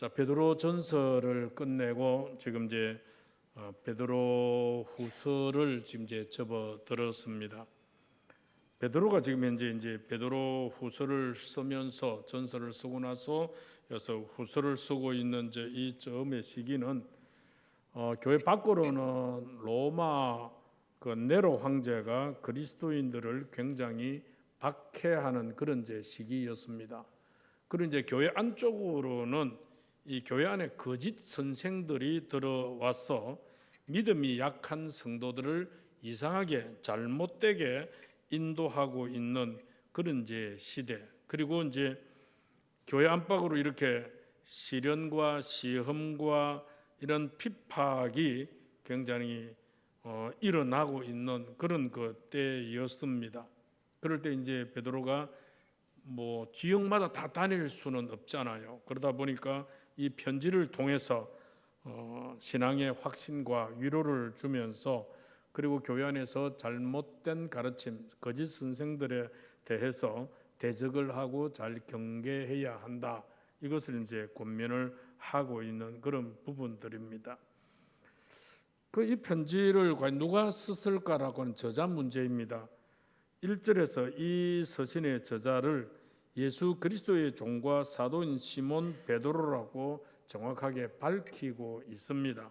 자, 베드로 전서를 끝내고 지금 이제 베드로 후서를 지금 이제 접어들었습니다. 베드로가 지금 현재 이제 베드로 후서를 쓰면서 전서를 쓰고 나서 여기서 후서를 쓰고 있는 이제 이 즈음의 시기는 교회 밖으로는 로마 그 네로 황제가 그리스도인들을 굉장히 박해하는 그런 이제 시기였습니다. 그리고 이제 교회 안쪽으로는 이 교회 안에 거짓 선생들이 들어와서 믿음이 약한 성도들을 이상하게 잘못되게 인도하고 있는 그런 이제 시대. 그리고 이제 교회 안팎으로 이렇게 시련과 시험과 이런 핍박이 굉장히 일어나고 있는 그런 그 때였습니다. 그럴 때 이제 베드로가 뭐 지역마다 다 다닐 수는 없잖아요. 그러다 보니까 이 편지를 통해서 신앙의 확신과 위로를 주면서 그리고 교회 안에서 잘못된 가르침, 거짓 선생들에 대해서 대적을 하고 잘 경계해야 한다. 이것을 이제 권면을 하고 있는 그런 부분들입니다. 이 편지를 과연 누가 썼을까라고는 저자 문제입니다. 1절에서 이 서신의 저자를 예수 그리스도의 종과 사도인 시몬 베드로라고 정확하게 밝히고 있습니다.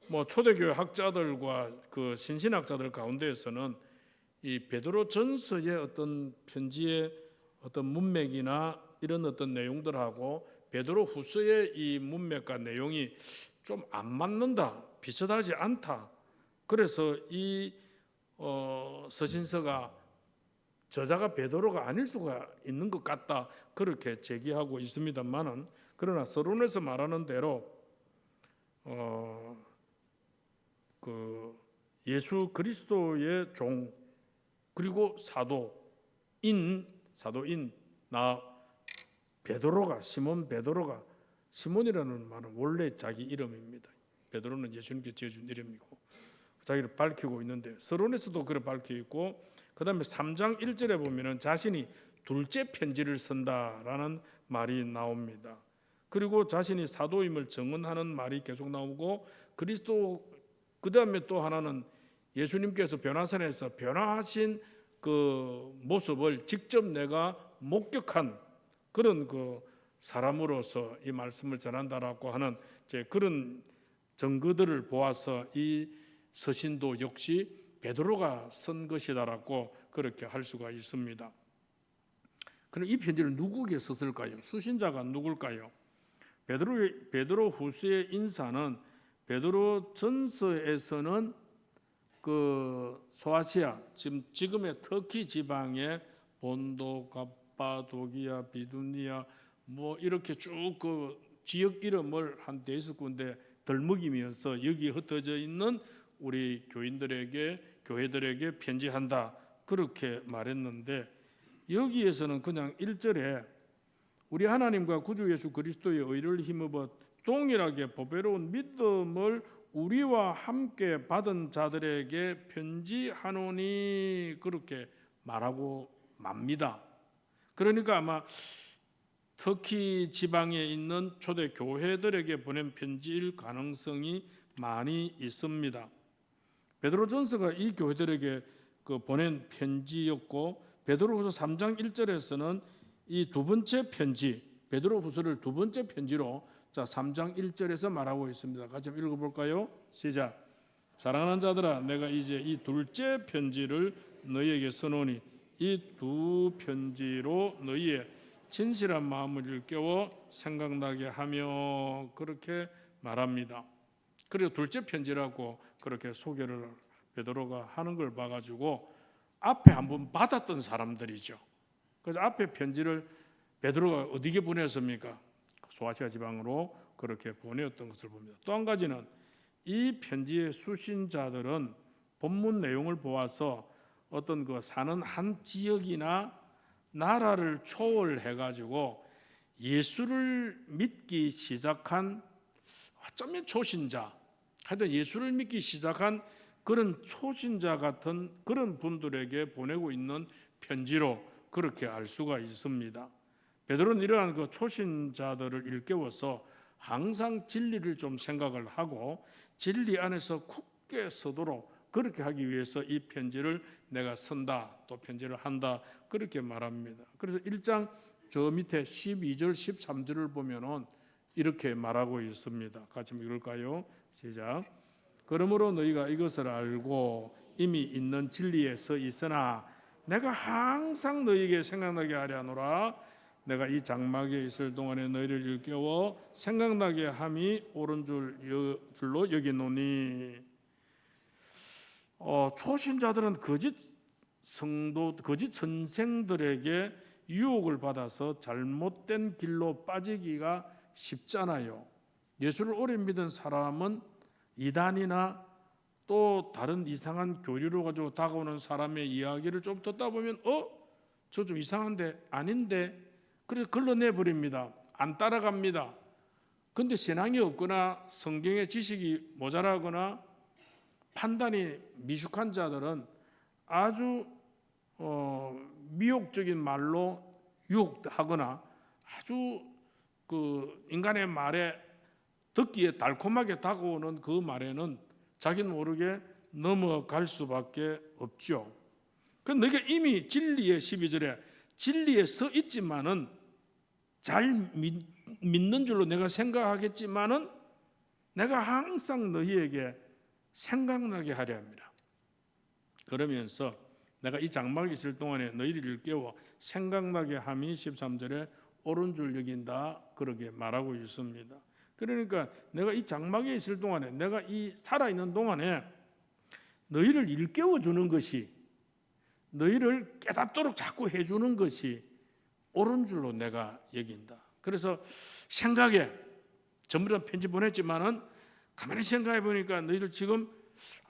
뭐 초대교회 학자들과 그 신신학자들 가운데에서는 이 베드로 전서의 어떤 편지의 어떤 문맥이나 이런 어떤 내용들하고 베드로 후서의 이 문맥과 내용이 좀 안 맞는다, 비슷하지 않다. 그래서 이 서신서가 저자가 베드로가 아닐 수가 있는 것 같다, 그렇게 제기하고 있습니다만은, 그러나 서론에서 말하는 대로 그 예수 그리스도의 종 그리고 사도인 나 베드로가, 시몬 베드로가, 시몬이라는 말은 원래 자기 이름입니다. 베드로는 예수님께 지어준 이름이고 자기를 밝히고 있는데, 서론에서도 그래 밝혀 있고, 그 다음에 3장 1절에 보면은 자신이 둘째 편지를 쓴다라는 말이 나옵니다. 그리고 자신이 사도임을 증언하는 말이 계속 나오고, 그리스도, 그 다음에 또 하나는 예수님께서 변화산에서 변화하신 그 모습을 직접 내가 목격한 그런 그 사람으로서 이 말씀을 전한다라고 하는 그런 증거들을 보아서 이 서신도 역시 베드로가 쓴 것이다라고 그렇게 할 수가 있습니다. 그럼 이 편지를 누구에게 썼을까요? 수신자가 누굴까요? 베드로 후서의 인사는 베드로 전서에서는 그 소아시아, 지금의 터키 지방의 본도, 갑바도기아, 비두니아 뭐 이렇게 쭉 그 지역 이름을 한 4군데 덜먹이면서 여기 흩어져 있는 우리 교회들에게 편지한다, 그렇게 말했는데, 여기에서는 그냥 1절에 우리 하나님과 구주 예수 그리스도의 의를 힘입어 동일하게 보배로운 믿음을 우리와 함께 받은 자들에게 편지하노니, 그렇게 말하고 맙니다. 그러니까 아마 터키 지방에 있는 초대 교회들에게 보낸 편지일 가능성이 많이 있습니다. 베드로전서가 이 교회들에게 보낸 편지였고, 베드로후서 3장 1절에서는 이 두 번째 편지, 베드로후서를 두 번째 편지로 3장 1절에서 말하고 있습니다. 같이 한번 읽어볼까요? 시작. 사랑하는 자들아, 내가 이제 이 둘째 편지를 너희에게 써노니 이 두 편지로 너희의 진실한 마음을 일깨워 생각나게 하며, 그렇게 말합니다. 그리고 둘째 편지라고 그렇게 소개를 베드로가 하는 걸 봐가지고 앞에 한번 받았던 사람들이죠. 그래서 앞에 편지를 베드로가 어디게 보냈습니까? 소아시아 지방으로 그렇게 보내었던 것을 봅니다. 또 한 가지는 이 편지의 수신자들은 본문 내용을 보아서 어떤 그 사는 한 지역이나 나라를 초월해가지고 예수를 믿기 시작한, 어쩌면 초신자, 하여튼 예수를 믿기 시작한 그런 초신자 같은 그런 분들에게 보내고 있는 편지로 그렇게 알 수가 있습니다. 베드로는 이러한 그 초신자들을 일깨워서 항상 진리를 좀 생각을 하고 진리 안에서 굳게 서도록 그렇게 하기 위해서 이 편지를 내가 쓴다, 또 편지를 한다, 그렇게 말합니다. 그래서 1장 저 밑에 12절 13절을 보면은 이렇게 말하고 있습니다. 같이 한번 읽을까요? 시작. 그러므로 너희가 이것을 알고 이미 있는 진리에 서 있으나 내가 항상 너희에게 생각나게 하려 하노라. 내가 이 장막에 있을 동안에 너희를 일깨워 생각나게 함이 옳은 줄로 여기노니. 초신자들은 거짓 선생들에게 유혹을 받아서 잘못된 길로 빠지기가 쉽잖아요. 예수를 오래 믿은 사람은 이단이나 또 다른 이상한 교리를 가지고 다가오는 사람의 이야기를 좀 듣다 보면 저 좀 이상한데 아닌데 그래서 걸러내 버립니다. 안 따라갑니다. 근데 신앙이 없거나 성경의 지식이 모자라거나 판단이 미숙한 자들은 아주 미혹적인 말로 유혹하거나 아주 그 인간의 말에 듣기에 달콤하게 다가오는 그 말에는 자기는 모르게 넘어갈 수밖에 없죠. 그럼 너희가 이미 진리의 12절에 진리에 서 있지만은 잘 믿는 줄로 내가 생각하겠지만은 내가 항상 너희에게 생각나게 하려 합니다. 그러면서 내가 이 장막에 있을 동안에 너희를 일깨워 생각나게 함이 13절에 옳은 줄 여긴다, 그렇게 말하고 있습니다. 그러니까 내가 이 장막에 있을 동안에, 내가 이 살아있는 동안에 너희를 일깨워 주는 것이, 너희를 깨닫도록 자꾸 해주는 것이 옳은 줄로 내가 여긴다. 그래서 생각에 전부 다 편지 보냈지만은 가만히 생각해 보니까 너희들 지금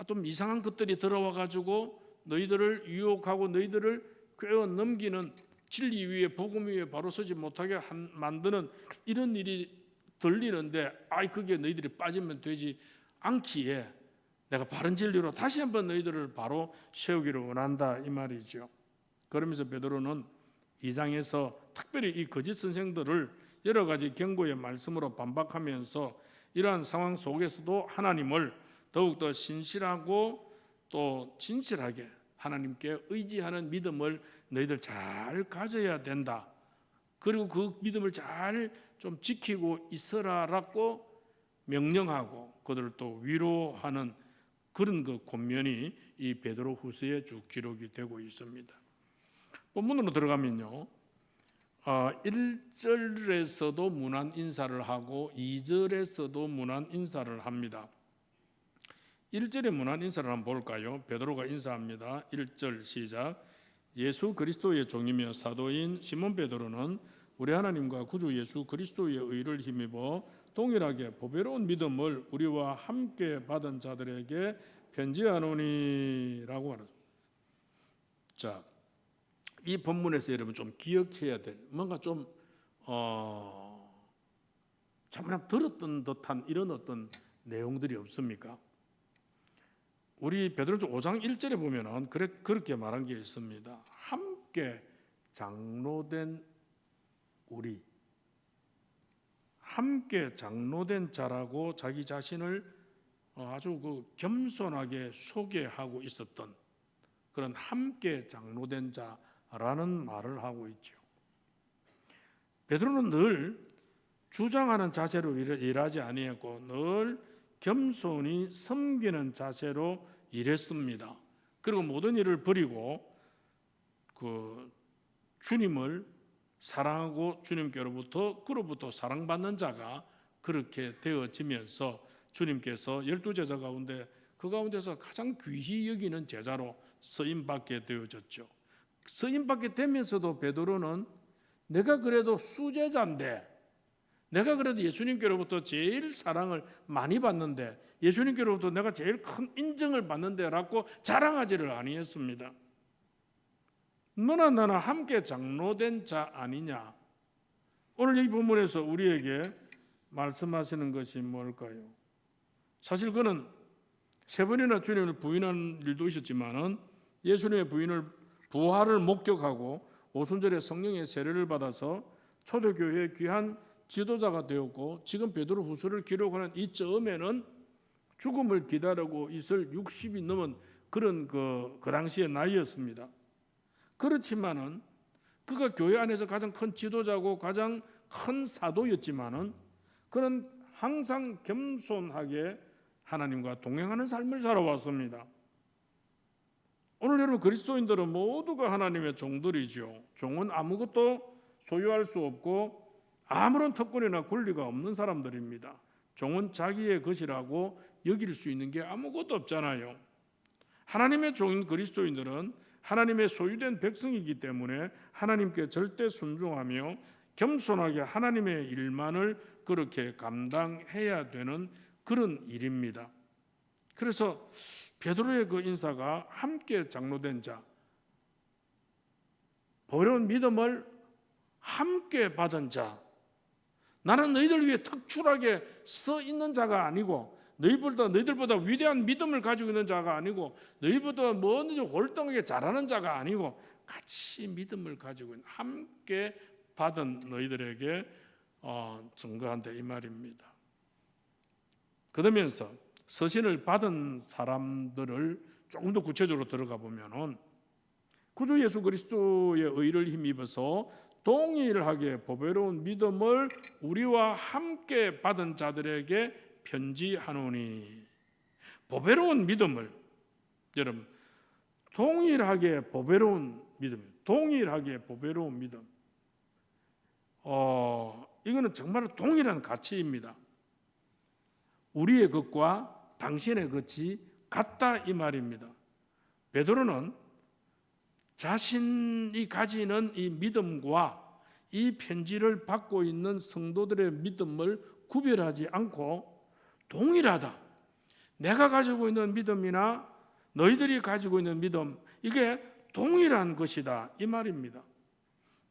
좀 이상한 것들이 들어와 가지고 너희들을 유혹하고 너희들을 꿰어 넘기는, 진리 위에 복음 위에 바로 서지 못하게 만드는 이런 일이 들리는데, 그게 너희들이 빠지면 되지 않기에 내가 바른 진리로 다시 한번 너희들을 바로 세우기를 원한다, 이 말이죠. 그러면서 베드로는 2장에서 특별히 이 거짓 선생들을 여러 가지 경고의 말씀으로 반박하면서 이러한 상황 속에서도 하나님을 더욱더 신실하고 또 진실하게 하나님께 의지하는 믿음을 너희들 잘 가져야 된다. 그리고 그 믿음을 잘 좀 지키고 있으라라고 명령하고 그들을 또 위로하는 그런 그 권면이 이 베드로 후서에 쭉 기록이 되고 있습니다. 본문으로 들어가면요, 1절에서도 문안 인사를 하고 2절에서도 문안 인사를 합니다. 1절의 문안 인사를 한번 볼까요? 베드로가 인사합니다. 1절 시작. 예수 그리스도의 종이며 사도인 시몬 베드로는 우리 하나님과 구주 예수 그리스도의 의를 힘입어 동일하게 보배로운 믿음을 우리와 함께 받은 자들에게 편지하노니라고 말합니다. 자, 이 본문에서 여러분 좀 기억해야 될 뭔가 좀 참나 들었던 듯한 이런 어떤 내용들이 없습니까? 우리 베드로전 5장 1절에 보면은 그렇게 말한 게 있습니다. 함께 장로된 우리, 함께 장로된 자라고 자기 자신을 아주 그 겸손하게 소개하고 있었던 그런 함께 장로된 자라는 말을 하고 있죠. 베드로는 늘 주장하는 자세로 일하지 아니했고 늘 겸손히 섬기는 자세로 일했습니다. 그리고 모든 일을 버리고 그 주님을 사랑하고 주님께로부터 그로부터 사랑받는 자가 그렇게 되어지면서 주님께서 12제자 가운데 그 가운데서 가장 귀히 여기는 제자로 쓰임받게 되어졌죠. 쓰임받게 되면서도 베드로는 내가 그래도 수제자인데, 내가 그래도 예수님께로부터 제일 사랑을 많이 받는데, 예수님께로부터 내가 제일 큰 인정을 받는데 라고 자랑하지를 아니했습니다. 너나 나나 함께 장로된 자 아니냐. 오늘 이 본문에서 우리에게 말씀하시는 것이 뭘까요? 사실 그는 세 번이나 주님을 부인한 일도 있었지만은 예수님의 부활을 목격하고 오순절에 성령의 세례를 받아서 초대교회의 귀한 지도자가 되었고, 지금 베드로 후서를 기록하는 이 쯤에는 죽음을 기다리고 있을 60이 넘은 그런 그 당시의 나이였습니다. 그렇지만은 그가 교회 안에서 가장 큰 지도자고 가장 큰 사도였지만은 그는 항상 겸손하게 하나님과 동행하는 삶을 살아왔습니다. 오늘 여러분, 그리스도인들은 모두가 하나님의 종들이죠. 종은 아무것도 소유할 수 없고 아무런 특권이나 권리가 없는 사람들입니다. 종은 자기의 것이라고 여길 수 있는 게 아무것도 없잖아요. 하나님의 종인 그리스도인들은 하나님의 소유된 백성이기 때문에 하나님께 절대 순종하며 겸손하게 하나님의 일만을 그렇게 감당해야 되는 그런 일입니다. 그래서 베드로의 그 인사가 함께 장로된 자, 보배로운 믿음을 함께 받은 자, 나는 너희들 위해 특출하게 서 있는 자가 아니고 너희들보다 위대한 믿음을 가지고 있는 자가 아니고 너희보다 뭐든지 월등하게 잘하는 자가 아니고 같이 믿음을 가지고 있는 함께 받은 너희들에게 증거한다 이 말입니다. 그러면서 서신을 받은 사람들을 조금 더 구체적으로 들어가 보면은 구주 예수 그리스도의 의를 힘입어서 동일하게 보배로운 믿음을 우리와 함께 받은 자들에게 편지하노니. 보배로운 믿음을, 여러분, 동일하게 보배로운 믿음, 동일하게 보배로운 믿음. 이거는 정말 동일한 가치입니다. 우리의 것과 당신의 것이 같다 이 말입니다. 베드로는 자신이 가지는 이 믿음과 이 편지를 받고 있는 성도들의 믿음을 구별하지 않고 동일하다. 내가 가지고 있는 믿음이나 너희들이 가지고 있는 믿음, 이게 동일한 것이다 이 말입니다.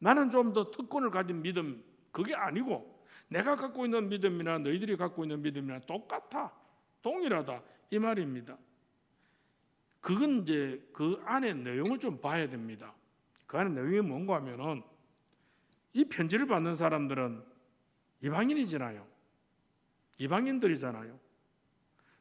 나는 좀 더 특권을 가진 믿음, 그게 아니고 내가 갖고 있는 믿음이나 너희들이 갖고 있는 믿음이나 똑같아, 동일하다 이 말입니다. 그건 이제 그 안에 내용을 좀 봐야 됩니다. 그 안에 내용이 뭔가 하면은 이 편지를 받는 사람들은 이방인이잖아요. 이방인들이잖아요.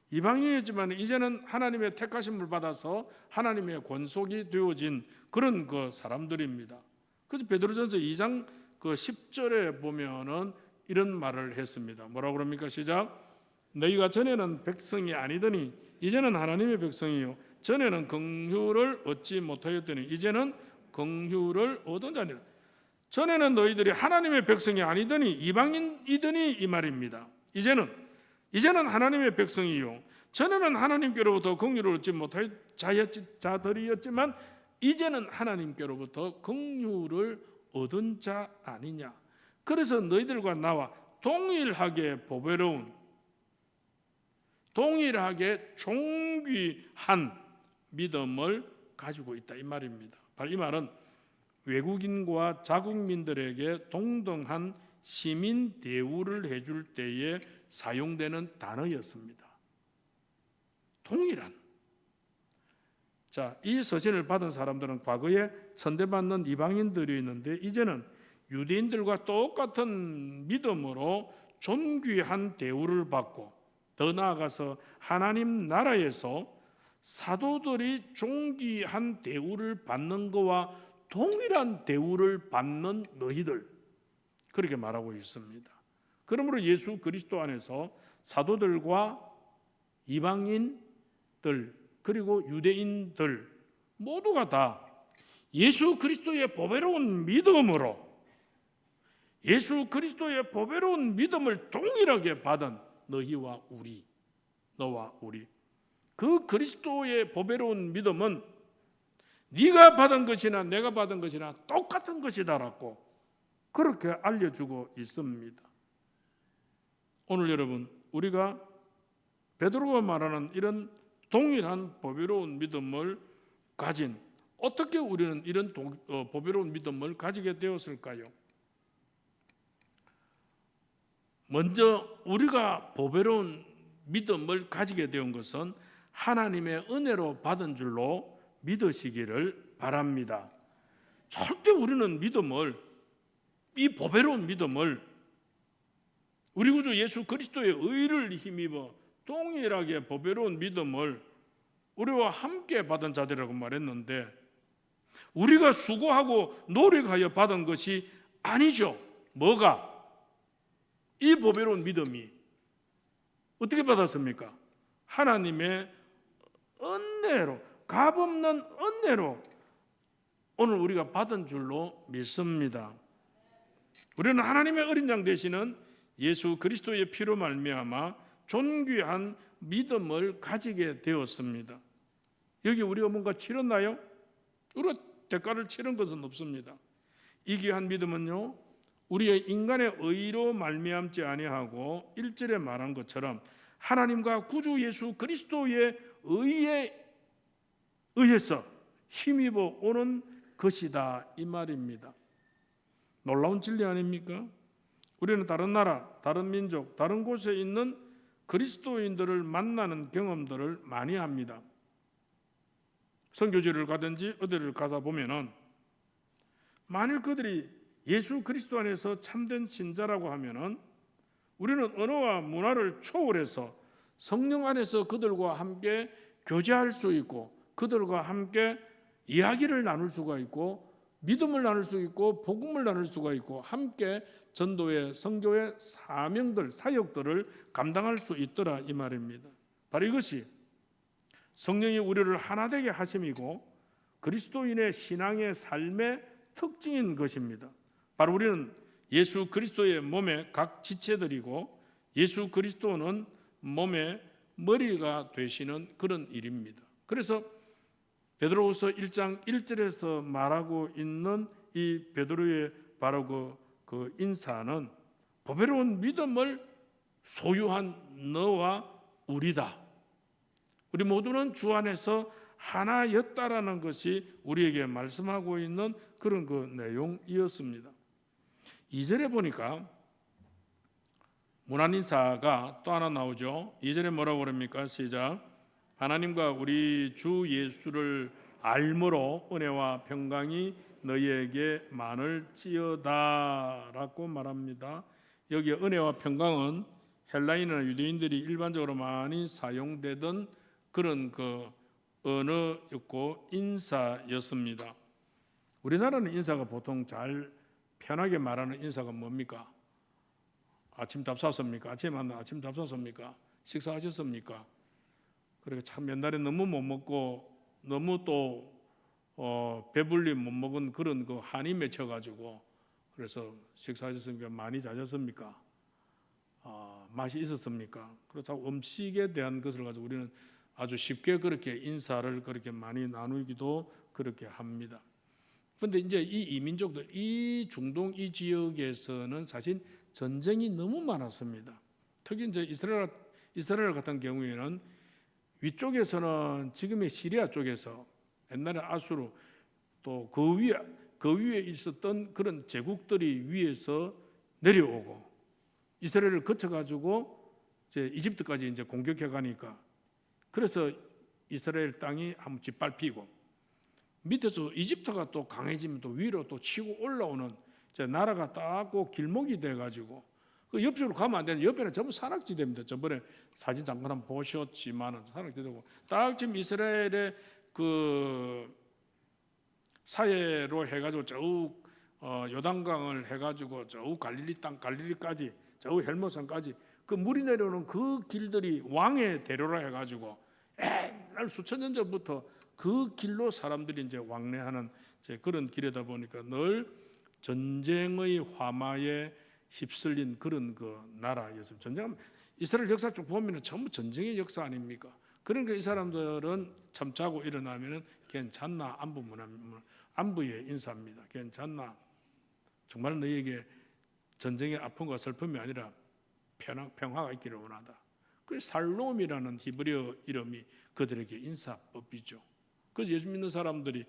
이방인이지만 이제는 하나님의 택하심을 받아서 하나님의 권속이 되어진 그런 그 사람들입니다. 그래서 베드로전서 2장 그 10절에 보면은 이런 말을 했습니다. 뭐라고 그럽니까? 시작. 너희가 전에는 백성이 아니더니 이제는 하나님의 백성이요 전에는 긍휼을 얻지 못하였더니 이제는 긍휼을 얻은 자니라. 전에는 너희들이 하나님의 백성이 아니더니 이방인이더니 이 말입니다. 이제는 하나님의 백성이요 전에는 하나님께로부터 긍휼을 얻지 못할 자들이었지만 이제는 하나님께로부터 긍휼을 얻은 자 아니냐. 그래서 너희들과 나와 동일하게 보배로운, 동일하게 존귀한 믿음을 가지고 있다 이 말입니다. 바로 이 말은 외국인과 자국민들에게 동등한 시민 대우를 해줄 때에 사용되는 단어였습니다. 동일한. 자, 이 서신을 받은 사람들은 과거에 천대받는 이방인들이 있는데 이제는 유대인들과 똑같은 믿음으로 존귀한 대우를 받고 더 나아가서 하나님 나라에서 사도들이 존귀한 대우를 받는 것과 동일한 대우를 받는 너희들, 그렇게 말하고 있습니다. 그러므로 예수 그리스도 안에서 사도들과 이방인들 그리고 유대인들 모두가 다 예수 그리스도의 보배로운 믿음으로 예수 그리스도의 보배로운 믿음을 동일하게 받은 너희와 우리, 너와 우리, 그 그리스도의 보배로운 믿음은 네가 받은 것이나 내가 받은 것이나 똑같은 것이다라고 그렇게 알려주고 있습니다. 오늘 여러분, 우리가 베드로가 말하는 이런 동일한 보배로운 믿음을 가진, 어떻게 우리는 이런 보배로운 믿음을 가지게 되었을까요? 먼저 우리가 보배로운 믿음을 가지게 된 것은 하나님의 은혜로 받은 줄로 믿으시기를 바랍니다. 절대 우리는 믿음을 이 보배로운 믿음을 우리 구주 예수 그리스도의 의를 힘입어 동일하게 보배로운 믿음을 우리와 함께 받은 자들이라고 말했는데 우리가 수고하고 노력하여 받은 것이 아니죠. 뭐가? 이 보배로운 믿음이 어떻게 받았습니까? 하나님의 은혜로, 값없는 은혜로 오늘 우리가 받은 줄로 믿습니다. 우리는 하나님의 어린 양 되시는 예수 그리스도의 피로 말미암아 존귀한 믿음을 가지게 되었습니다. 여기 우리가 뭔가 치렀나요? 우리가 대가를 치른 것은 없습니다. 이 귀한 믿음은요, 우리의 인간의 의로 말미암지 아니하고 1절에 말한 것처럼 하나님과 구주 예수 그리스도의 의에 의해서 힘입어 오는 것이다 이 말입니다. 놀라운 진리 아닙니까? 우리는 다른 나라, 다른 민족, 다른 곳에 있는 그리스도인들을 만나는 경험들을 많이 합니다. 선교지를 가든지 어디를 가다 보면은 만일 그들이 예수 그리스도 안에서 참된 신자라고 하면은 우리는 언어와 문화를 초월해서 성령 안에서 그들과 함께 교제할 수 있고 그들과 함께 이야기를 나눌 수가 있고 믿음을 나눌 수 있고 복음을 나눌 수가 있고 함께 전도의 선교의 사명들, 사역들을 감당할 수 있더라 이 말입니다. 바로 이것이 성령이 우리를 하나 되게 하심이고 그리스도인의 신앙의 삶의 특징인 것입니다. 바로 우리는 예수 그리스도의 몸의 각 지체들이고 예수 그리스도는 몸의 머리가 되시는 그런 일입니다. 그래서 베드로후서 1장 1절에서 말하고 있는 이 베드로의 바로 그 인사는 보배로운 믿음을 소유한 너와 우리다. 우리 모두는 주 안에서 하나였다라는 것이 우리에게 말씀하고 있는 그런 그 내용이었습니다. 2절에 보니까 문안인사가 또 하나 나오죠. 2절에 뭐라고 그럽니까? 시작. 하나님과 우리 주 예수를 알므로 은혜와 평강이 너희에게 많을지어다 라고 말합니다. 여기 은혜와 평강은 헬라인이나 유대인들이 일반적으로 많이 사용되던 그런 그 언어였고 인사였습니다. 우리나라는 인사가 보통 잘 편하게 말하는 인사가 뭡니까? 아침 밥 샀습니까? 아침에 만나 아침 밥 샀습니까? 식사하셨습니까? 그리고 참 옛날에 너무 못 먹고 너무 또 배불리 못 먹은 그런 그 한이 맺혀가지고 그래서 식사하셨습니까? 많이 자셨습니까? 맛이 있었습니까? 그래서 음식에 대한 것을 가지고 우리는 아주 쉽게 그렇게 인사를 그렇게 많이 나누기도 그렇게 합니다. 그런데 이제 이 이민족들, 이 중동 이 지역에서는 사실 전쟁이 너무 많았습니다. 특히 이제 이스라엘 같은 경우에는 위쪽에서는 지금의 시리아 쪽에서 옛날에 아수르 또 그 위에 있었던 그런 제국들이 위에서 내려오고 이스라엘을 거쳐가지고 이제 이집트까지 이제 공격해 가니까 그래서 이스라엘 땅이 한번 짓밟히고 밑에서 이집트가 또 강해지면 또 위로 또 치고 올라오는 이제 나라가 딱 길목이 돼가지고 그 옆으로 가면 안 되는 옆에는 전부 산악지대입니다. 저번에 사진 잠깐 한번 보셨지만은 산악지대고 딱 지금 이스라엘의 그 사해로 해가지고 저 요단강을 해가지고 저 갈릴리 땅 갈릴리까지 저 헬모산까지 그 물이 내려오는 그 길들이 왕의 대로라 해가지고 옛날 수천 년 전부터 그 길로 사람들이 이제 왕래하는 이제 그런 길이다 보니까 늘 전쟁의 화마에 휩쓸린 그런 그 나라였습니다. 전쟁하면 이스라엘 역사 쭉 보면은 전부 전쟁의 역사 아닙니까? 그러니까 이 사람들은 참 자고 일어나면은 괜찮나 안부의 인사입니다. 괜찮나? 정말 너희에게 전쟁의 아픔과 슬픔이 아니라 평화가 있기를 원하다. 그 살롬이라는 히브리어 이름이 그들에게 인사법이죠. 그래서 예수 믿는 사람들이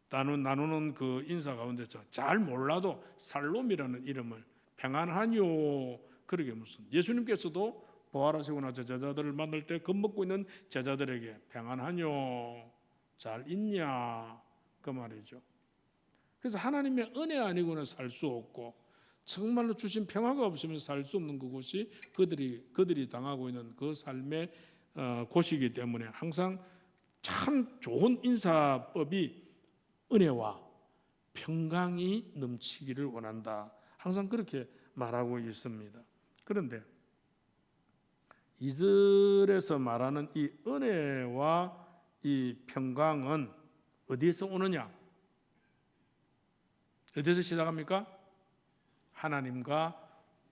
나누는 그 인사 가운데서 잘 몰라도 살롬이라는 이름을 평안하뇨 그러게 무슨 예수님께서도 부활하시고 나서 제자들을 만날 때 겁먹고 있는 제자들에게 평안하뇨 잘 있냐 그 말이죠. 그래서 하나님의 은혜 아니고는 살 수 없고 정말로 주신 평화가 없으면 살 수 없는 그곳이 그들이 당하고 있는 그 삶의 곳이기 때문에 항상 참 좋은 인사법이 은혜와 평강이 넘치기를 원한다. 항상 그렇게 말하고 있습니다. 그런데 이들에서 말하는 이 은혜와 이 평강은 어디에서 오느냐? 어디에서 시작합니까? 하나님과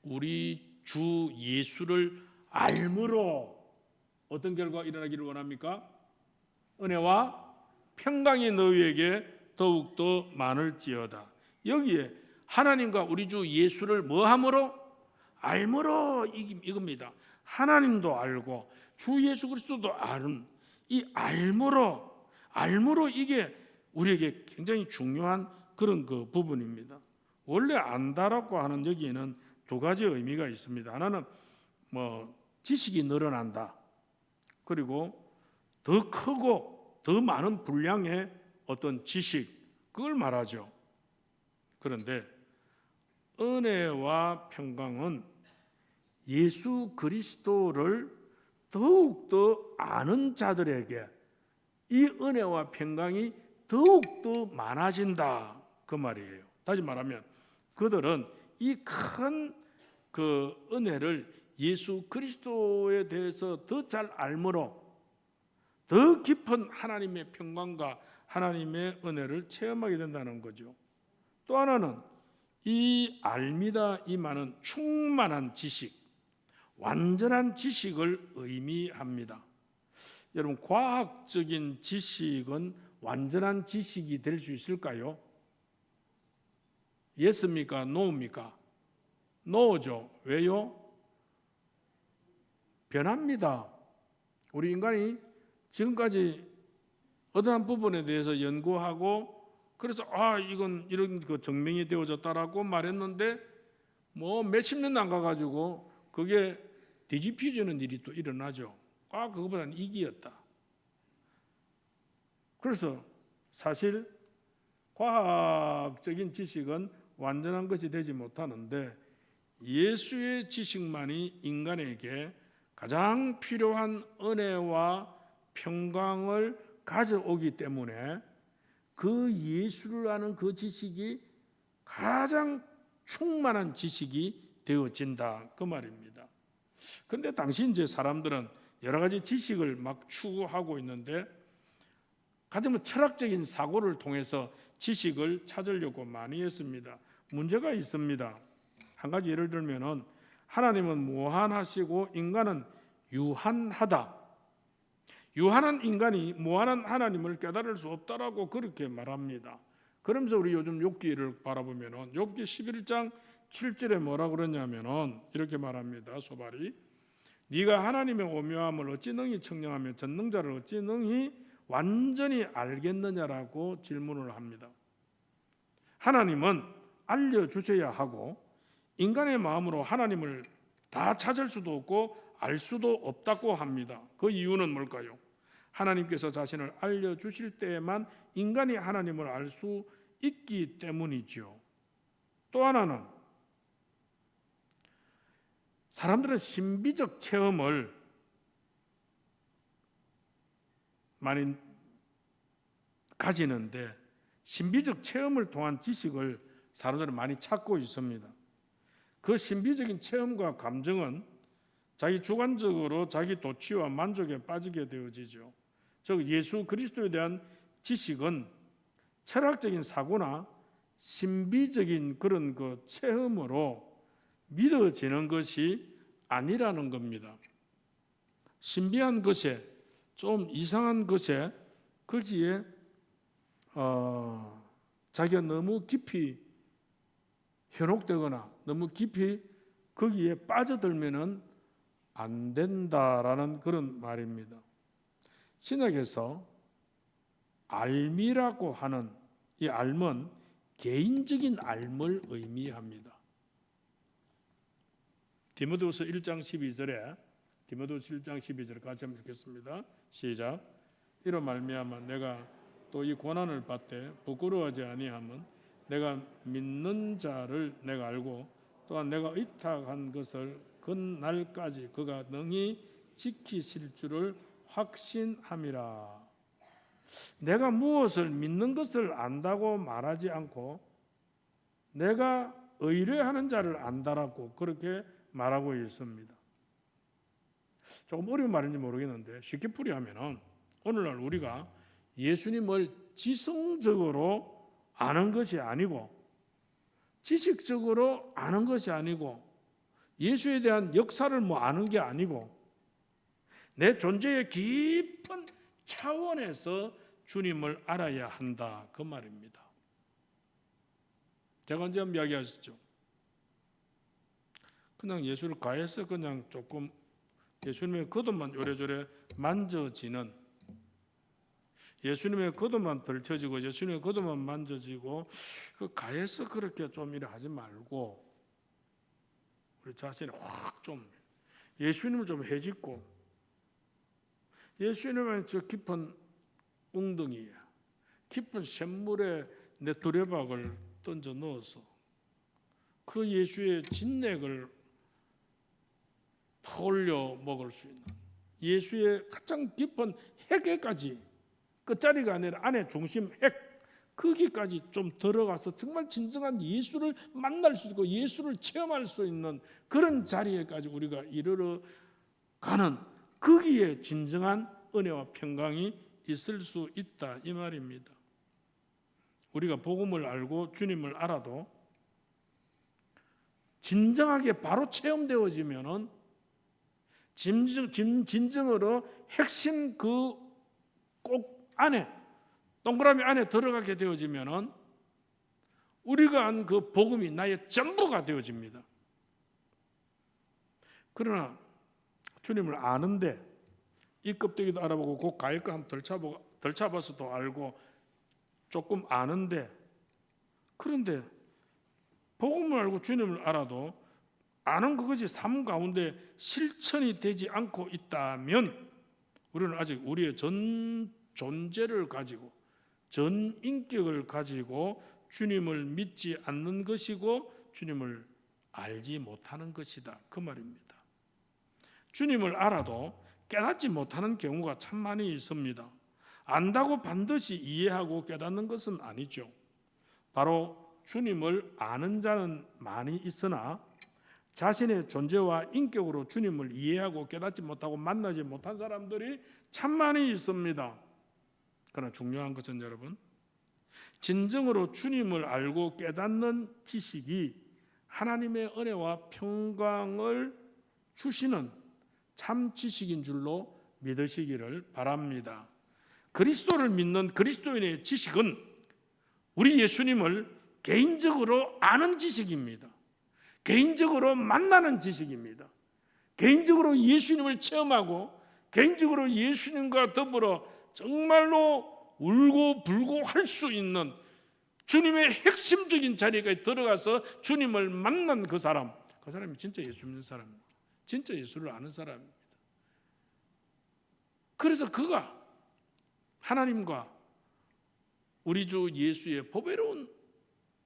우리 주 예수를 알므로 어떤 결과가 일어나기를 원합니까? 은혜와 평강이 너희에게 더욱더 많을지어다. 여기에 하나님과 우리 주 예수를 뭐함으로? 알므로 이겁니다. 하나님도 알고 주 예수 그리스도도 아는 이 알므로 이게 우리에게 굉장히 중요한 그런 그 부분입니다. 원래 안다라고 하는 여기에는 두 가지 의미가 있습니다. 하나는 지식이 늘어난다. 그리고 더 크고 더 많은 분량의 어떤 지식, 그걸 말하죠. 그런데 은혜와 평강은 예수 그리스도를 더욱더 아는 자들에게 이 은혜와 평강이 더욱더 많아진다, 그 말이에요. 다시 말하면 그들은 이 큰 그 은혜를 예수 그리스도에 대해서 더 잘 알므로 더 깊은 하나님의 평강과 하나님의 은혜를 체험하게 된다는 거죠. 또 하나는 이 알미다 이 말은 충만한 지식, 완전한 지식을 의미합니다. 여러분, 과학적인 지식은 완전한 지식이 될 수 있을까요? 예스입니까? 노입니까? 노죠. 왜요? 변합니다. 우리 인간이 지금까지 어떠한 부분에 대해서 연구하고 그래서 이건 이런 그 증명이 되어졌다라고 말했는데 몇십 년도 안 가가지고 그게 뒤집혀지는 일이 또 일어나죠. 그거보다는 이기였다. 그래서 사실 과학적인 지식은 완전한 것이 되지 못하는데 예수의 지식만이 인간에게 가장 필요한 은혜와 평강을 가져오기 때문에 그 예수를 아는 그 지식이 가장 충만한 지식이 되어진다, 그 말입니다. 그런데 당시 이제 사람들은 여러 가지 지식을 막 추구하고 있는데 가장 철학적인 사고를 통해서 지식을 찾으려고 많이 했습니다. 문제가 있습니다. 한 가지 예를 들면은 하나님은 무한하시고 인간은 유한하다. 유한한 인간이 무한한 하나님을 깨달을 수 없다라고 그렇게 말합니다. 그러면서 우리 요즘 욥기를 바라보면은 욥기 11장 7절에 뭐라 그러냐면은 이렇게 말합니다. 소발이 네가 하나님의 오묘함을 어찌 능히 청량하며 전능자를 어찌 능히 완전히 알겠느냐라고 질문을 합니다. 하나님은 알려주셔야 하고 인간의 마음으로 하나님을 다 찾을 수도 없고 알 수도 없다고 합니다. 그 이유는 뭘까요? 하나님께서 자신을 알려주실 때에만 인간이 하나님을 알 수 있기 때문이죠. 또 하나는 사람들은 신비적 체험을 많이 가지는데 신비적 체험을 통한 지식을 사람들은 많이 찾고 있습니다. 그 신비적인 체험과 감정은 자기 주관적으로 자기 도취와 만족에 빠지게 되어지죠. 즉 예수 그리스도에 대한 지식은 철학적인 사고나 신비적인 그런 그 체험으로 믿어지는 것이 아니라는 겁니다. 신비한 것에 좀 이상한 것에 거기에 자기가 너무 깊이 현혹되거나 너무 깊이 거기에 빠져들면은 안 된다라는 그런 말입니다. 신약에서 알미라고 하는 이 알은 개인적인 알을 의미합니다. 디모데후서 1장 12절에 디모데후서 1장 12절 같이 한번 읽겠습니다. 시작. 이로 말미암아 내가 또 이 고난을 받되 부끄러워하지 아니함은 내가 믿는 자를 내가 알고 또한 내가 의탁한 것을 그날까지 그가 능히 지키실 줄을 확신함이라. 내가 무엇을 믿는 것을 안다고 말하지 않고 내가 의뢰하는 자를 안다라고 그렇게 말하고 있습니다. 조금 어려운 말인지 모르겠는데 쉽게 풀이하면은 오늘날 우리가 예수님을 지성적으로 아는 것이 아니고 지식적으로 아는 것이 아니고 예수에 대한 역사를 아는 게 아니고 내 존재의 깊은 차원에서 주님을 알아야 한다 그 말입니다. 제가 언제 이야기하셨죠? 그냥 예수를 가해서 그냥 조금 예수님의 겉옷만 요래조래 만져지는, 예수님의 겉옷만 덜쳐지고 예수님의 겉옷만 만져지고 그 가해서 그렇게 좀 이래 하지 말고 우리 자신이 확 좀 예수님을 좀 해짓고 예수님은 저 깊은 웅덩이에 깊은 샘물에 내 두레박을 던져 넣어서 그 예수의 진액을 퍼올려 먹을 수 있는 예수의 가장 깊은 핵에까지 끝자리가 아니라 안에 중심 핵 거기까지 좀 들어가서 정말 진정한 예수를 만날 수 있고 예수를 체험할 수 있는 그런 자리에까지 우리가 이르러 가는 거기에 진정한 은혜와 평강이 있을 수 있다 이 말입니다. 우리가 복음을 알고 주님을 알아도 진정하게 바로 체험되어지면은 진정으로 핵심 그 꼭 안에 동그라미 안에 들어가게 되어지면은 우리가 한 그 복음이 나의 전부가 되어집니다. 그러나 주님을 아는데 이 껍데기도 알아보고 그 가액거 한번 덜차봐서도 알고 조금 아는데 그런데 복음을 알고 주님을 알아도 아는 그것이 삶 가운데 실천이 되지 않고 있다면 우리는 아직 우리의 전 존재를 가지고 전 인격을 가지고 주님을 믿지 않는 것이고 주님을 알지 못하는 것이다 그 말입니다. 주님을 알아도 깨닫지 못하는 경우가 참 많이 있습니다. 안다고 반드시 이해하고 깨닫는 것은 아니죠. 바로 주님을 아는 자는 많이 있으나 자신의 존재와 인격으로 주님을 이해하고 깨닫지 못하고 만나지 못한 사람들이 참 많이 있습니다. 그러나 중요한 것은 여러분, 진정으로 주님을 알고 깨닫는 지식이 하나님의 은혜와 평강을 주시는 참 지식인 줄로 믿으시기를 바랍니다. 그리스도를 믿는 그리스도인의 지식은 우리 예수님을 개인적으로 아는 지식입니다. 개인적으로 만나는 지식입니다. 개인적으로 예수님을 체험하고 개인적으로 예수님과 더불어 정말로 울고 불고 할 수 있는 주님의 핵심적인 자리에 들어가서 주님을 만난 그 사람이 진짜 예수 믿는 사람입니다. 진짜 예수를 아는 사람입니다. 그래서 그가 하나님과 우리 주 예수의 보배로운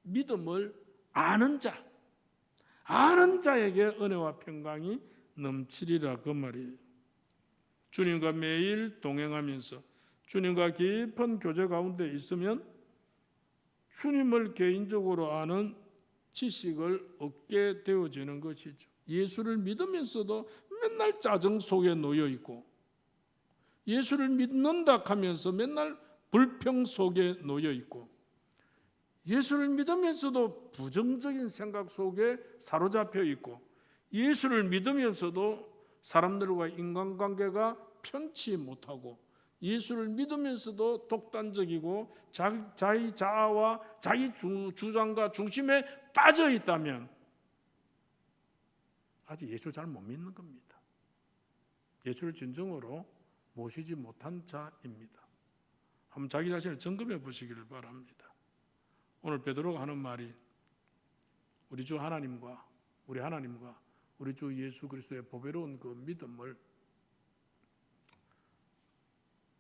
믿음을 아는 자에게 은혜와 평강이 넘치리라 그 말이에요. 주님과 매일 동행하면서 주님과 깊은 교제 가운데 있으면 주님을 개인적으로 아는 지식을 얻게 되어지는 것이죠. 예수를 믿으면서도 맨날 짜증 속에 놓여 있고 예수를 믿는다 하면서 맨날 불평 속에 놓여 있고 예수를 믿으면서도 부정적인 생각 속에 사로잡혀 있고 예수를 믿으면서도 사람들과 인간관계가 편치 못하고 예수를 믿으면서도 독단적이고 자기 자아와 자기 주장과 중심에 빠져 있다면 아직 예수를 잘 못 믿는 겁니다. 예수를 진정으로 모시지 못한 자입니다. 한번 자기 자신을 점검해 보시기를 바랍니다. 오늘 베드로가 하는 말이 우리 주 하나님과 우리 주 예수 그리스도의 보배로운 그 믿음을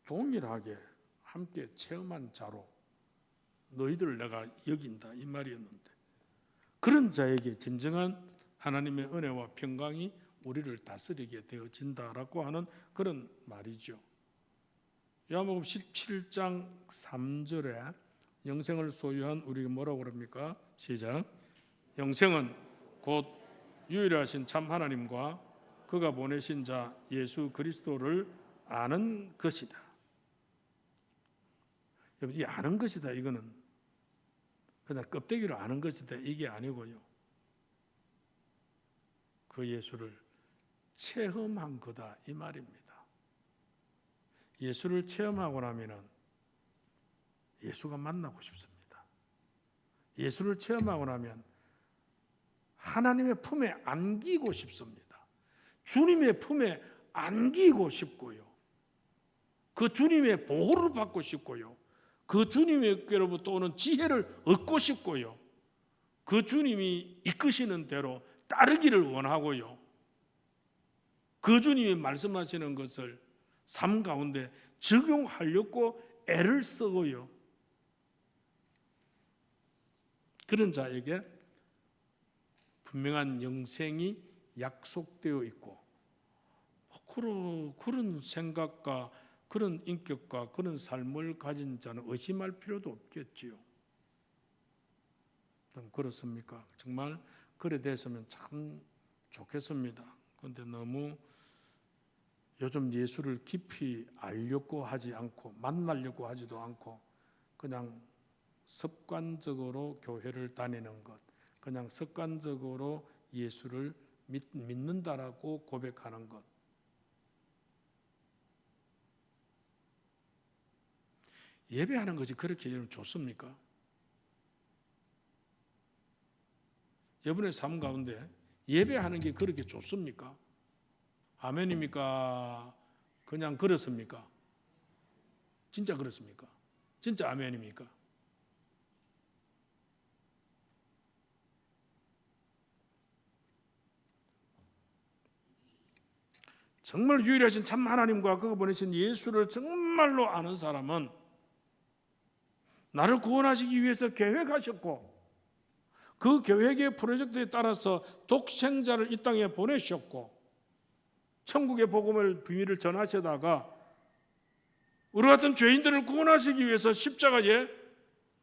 동일하게 함께 체험한 자로 너희들을 내가 여긴다 이 말이었는데 그런 자에게 진정한 하나님의 은혜와 평강이 우리를 다스리게 되어진다라고 하는 그런 말이죠. 요한복음 17장 3절에 영생을 소유한 우리가 뭐라고 그럽니까? 시작. 영생은 곧 유일하신 참 하나님과 그가 보내신 자 예수 그리스도를 아는 것이다. 여러분, 이 아는 것이다 이거는 그냥 껍데기로 아는 것이다 이게 아니고요. 그 예수를 체험한 거다 이 말입니다. 예수를 체험하고 나면은 예수가 만나고 싶습니다. 예수를 체험하고 나면 하나님의 품에 안기고 싶습니다. 주님의 품에 안기고 싶고요. 그 주님의 보호를 받고 싶고요. 그 주님께로부터 오는 지혜를 얻고 싶고요. 그 주님이 이끄시는 대로 따르기를 원하고요. 그 주님이 말씀하시는 것을 삶 가운데 적용하려고 애를 쓰고요. 그런 자에게 분명한 영생이 약속되어 있고 그런 생각과 그런 인격과 그런 삶을 가진 자는 의심할 필요도 없겠지요. 그렇습니까? 정말 그래 됐으면 참 좋겠습니다. 그런데 너무 요즘 예수를 깊이 알려고 하지 않고 만나려고 하지도 않고 그냥 습관적으로 교회를 다니는 것, 그냥 습관적으로 예수를 믿는다라고 고백하는 것. 예배하는 것이 그렇게 좋습니까? 여러분의 삶 가운데 예배하는 게 그렇게 좋습니까? 아멘입니까? 그냥 그렇습니까? 진짜 그렇습니까? 진짜 아멘입니까? 정말 유일하신 참 하나님과 그가 보내신 예수를 정말로 아는 사람은 나를 구원하시기 위해서 계획하셨고 그 계획의 프로젝트에 따라서 독생자를 이 땅에 보내셨고 천국의 복음을 비밀을 전하시다가 우리 같은 죄인들을 구원하시기 위해서 십자가에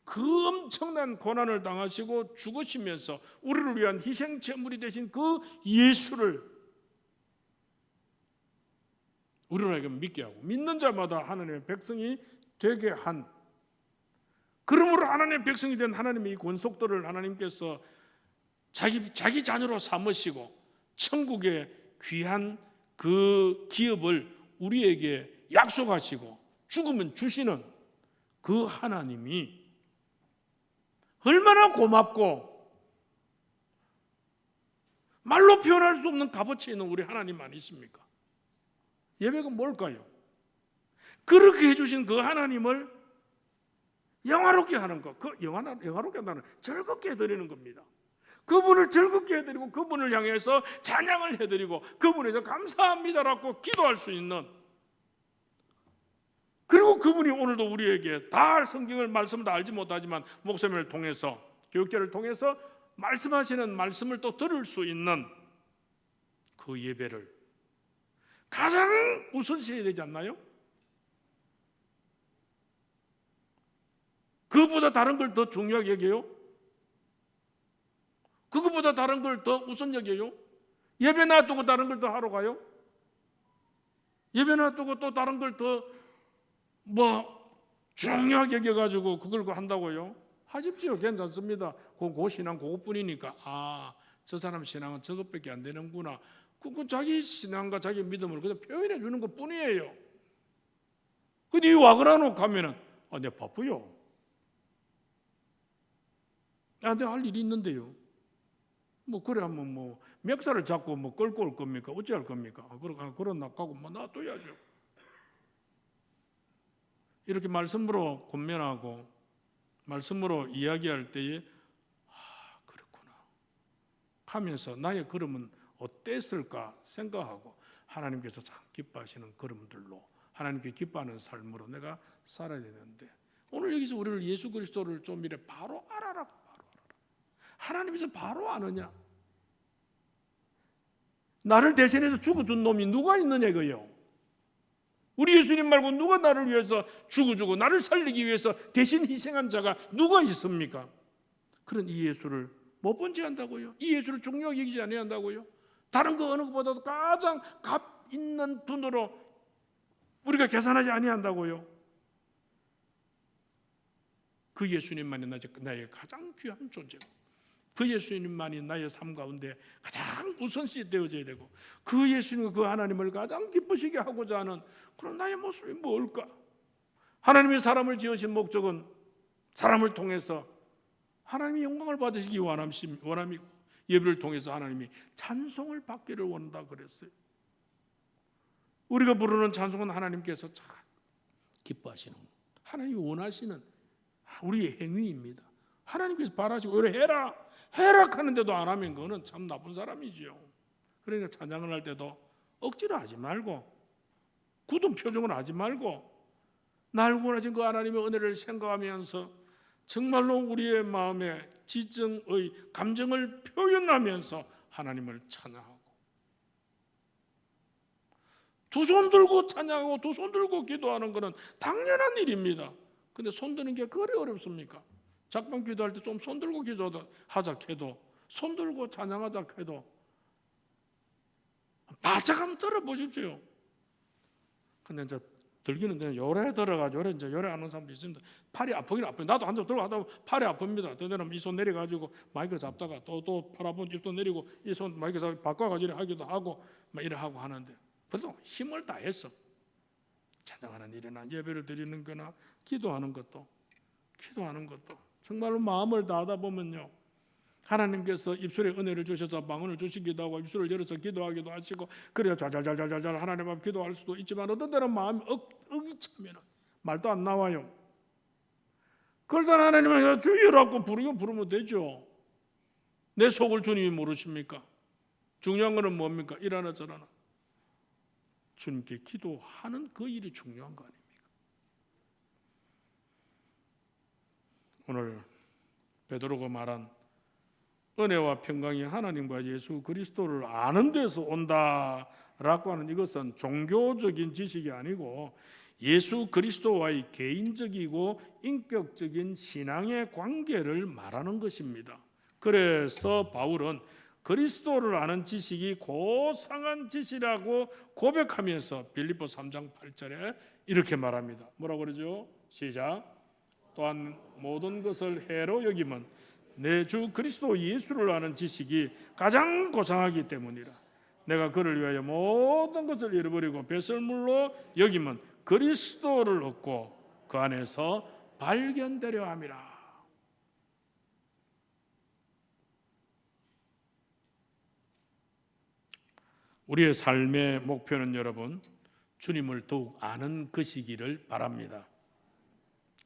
그 엄청난 고난을 당하시고 죽으시면서 우리를 위한 희생 제물이 되신 그 예수를 우리에게 믿게 하고 믿는 자마다 하나님의 백성이 되게 한, 그러므로 하나님의 백성이 된 하나님의 이 권속들을 하나님께서 자기 자녀로 삼으시고 천국의 귀한 그 기업을 우리에게 약속하시고 죽으면 주시는 그 하나님이 얼마나 고맙고 말로 표현할 수 없는 값어치 있는 우리 하나님 아니십니까? 예배가 뭘까요? 그렇게 해주신 그 하나님을 영화롭게 하는 것, 그 영화롭게 한다는 즐겁게 해드리는 겁니다. 그분을 즐겁게 해드리고 그분을 향해서 찬양을 해드리고 그분에서 감사합니다라고 기도할 수 있는, 그리고 그분이 오늘도 우리에게 다 성경을 말씀을 다 알지 못하지만 목사님을 통해서 교육자를 통해서 말씀하시는 말씀을 또 들을 수 있는 그 예배를 가장 우선시해야 되지 않나요? 그것보다 다른 걸 더 중요하게 여겨요? 그것보다 다른 걸 더 우선 여겨요? 예배 놔두고 다른 걸 더 하러 가요? 예배 놔두고 또 다른 걸 더 중요하게 여겨가지고 그걸 한다고요? 하십시오. 괜찮습니다. 그 신앙 그것뿐이니까 저 사람 신앙은 저것밖에 안 되는구나. 그 자기 신앙과 자기 믿음을 그냥 표현해 주는 것 뿐이에요. 근데 이 와그라 놓고 하면은 내가 바쁘요. 내가 할 일이 있는데요. 그래 하면 멱살을 잡고 끌고 올 겁니까? 어찌할 겁니까? 그런 낙하고 놔둬야죠. 이렇게 말씀으로 권면하고 말씀으로 이야기할 때에 그렇구나 하면서 나의 걸음은 어땠을까 생각하고 하나님께서 참 기뻐하시는 걸음들로 하나님께 기뻐하는 삶으로 내가 살아야 되는데, 오늘 여기서 우리를 예수 그리스도를 좀 이래 바로 알아라. 하나님께서 바로 아느냐? 나를 대신해서 죽어준 놈이 누가 있느냐 이거예요. 우리 예수님 말고 누가 나를 위해서 죽어주고 나를 살리기 위해서 대신 희생한 자가 누가 있습니까? 그런 이 예수를 못 번제한다고요? 이 예수를 중요하게 여기지 않아야 한다고요? 다른 그 어느 것보다도 가장 값 있는 돈으로 우리가 계산하지 아니한다고요? 그 예수님만이 나의 가장 귀한 존재고, 그 예수님만이 나의 삶 가운데 가장 우선시 되어져야 되고, 그 예수님, 그 하나님을 가장 기쁘시게 하고자 하는 그런 나의 모습이 뭘까? 하나님이 사람을 지으신 목적은 사람을 통해서 하나님이 영광을 받으시기 원함이고, 예배를 통해서 하나님이 찬송을 받기를 원한다 그랬어요. 우리가 부르는 찬송은 하나님께서 참 기뻐하시는, 하나님이 원하시는 우리의 행위입니다. 하나님께서 바라시고 이래 해라 하는데도 안 하면 그거는 참 나쁜 사람이지요. 그러니까 찬양을 할 때도 억지로 하지 말고, 굳은 표정을 하지 말고, 날 구원하신 그 하나님의 은혜를 생각하면서 정말로 우리의 마음에 지정의 감정을 표현하면서 하나님을 찬양하고, 두 손 들고 찬양하고 두 손 들고 기도하는 것은 당연한 일입니다. 근데 손 드는 게 그리 어렵습니까? 작방 기도할 때 좀 손 들고 기도하자 해도, 손 들고 찬양하자 해도 바짝 한번 들어보십시오. 근데 이제 들기는 그냥 요래 들어가지고 이제 요래 하는 사람도 있습니다. 팔이 아프긴 아파요. 나도 한번 들고 하다 보면 팔이 아픕니다. 그때는 이 손 내려가지고 마이크 잡다가 또 팔 아픈 이 손 내리고 이 손 마이크 잡고 바꿔가지고 하기도 하고 막 이래 하고 하는데, 그래서 힘을 다해서 찬양하는 일이나 예배를 드리는 거나 기도하는 것도 정말로 마음을 다하다 보면요, 하나님께서 입술에 은혜를 주셔서 방언을 주시기도 하고 입술을 열어서 기도하기도 하시고, 그래야 잘잘잘잘잘 하나님 앞에 기도할 수도 있지만, 어떤 때는 마음이 억이차면 말도 안 나와요. 그럴 때 하나님을 주여라고 부르면 되죠. 내 속을 주님이 모르십니까? 중요한 거는 뭡니까? 이러나 저러나 주님께 기도하는 그 일이 중요한 거 아닙니까? 오늘 베드로가 말한 은혜와 평강이 하나님과 예수 그리스도를 아는 데서 온다라고 하는 이것은 종교적인 지식이 아니고 예수 그리스도와의 개인적이고 인격적인 신앙의 관계를 말하는 것입니다. 그래서 바울은 그리스도를 아는 지식이 고상한 지식이라고 고백하면서 빌립보 3장 8절에 이렇게 말합니다. 뭐라고 그러죠? 시작. 또한 모든 것을 해로 여김은 내 주 그리스도 예수를 아는 지식이 가장 고상하기 때문이라. 내가 그를 위하여 모든 것을 잃어버리고 배설물로 여김은 그리스도를 얻고 그 안에서 발견되려 함이라. 우리의 삶의 목표는 여러분, 주님을 더욱 아는 것이기를 바랍니다.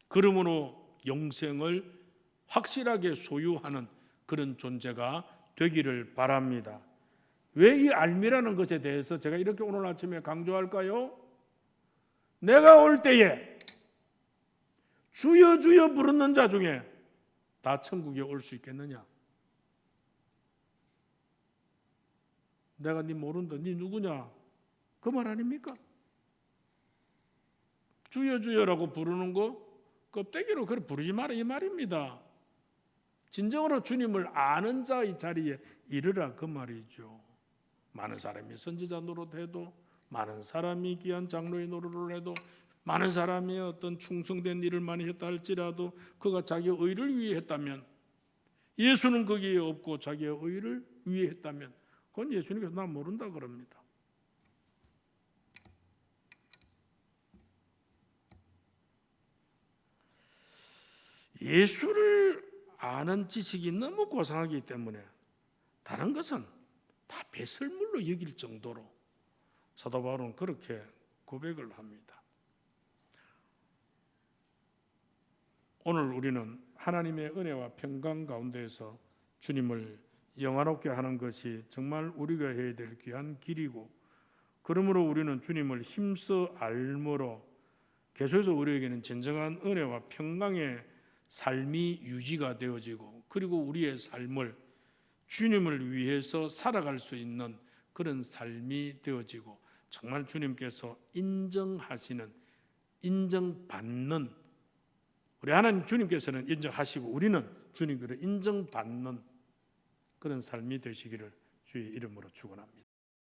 그러므로 영생을 확실하게 소유하는 그런 존재가 되기를 바랍니다. 왜 이 알미라는 것에 대해서 제가 이렇게 오늘 아침에 강조할까요? 내가 올 때에 주여 주여 부르는 자 중에 다 천국에 올 수 있겠느냐? 내가 네 모른다, 네 누구냐? 그 말 아닙니까? 주여 주여라고 부르는 거 껍데기로 그렇게 부르지 마라 이 말입니다. 진정으로 주님을 아는 자의 자리에 이르라 그 말이죠. 많은 사람이 선지자 노릇해도, 많은 사람이 귀한 장로의 노릇을 해도, 많은 사람이 어떤 충성된 일을 많이 했다 할지라도 그가 자기의 의를 위해 했다면, 예수는 거기에 없고 자기의 의를 위해 했다면 그건 예수님께서 나 모른다 그럽니다. 예수를 아는 지식이 너무 고상하기 때문에 다른 것은 다 배설물로 여길 정도로 사도 바울은 그렇게 고백을 합니다. 오늘 우리는 하나님의 은혜와 평강 가운데에서 주님을 영화롭게 하는 것이 정말 우리가 해야 될 귀한 길이고, 그러므로 우리는 주님을 힘써 알므로 계속해서 우리에게는 진정한 은혜와 평강의 삶이 유지가 되어지고, 그리고 우리의 삶을 주님을 위해서 살아갈 수 있는 그런 삶이 되어지고 정말 주님께서 인정하시는, 인정받는, 우리 하나님 주님께서는 인정하시고 우리는 주님께로 인정받는 그런 삶이 되시기를 주의 이름으로 축원합니다.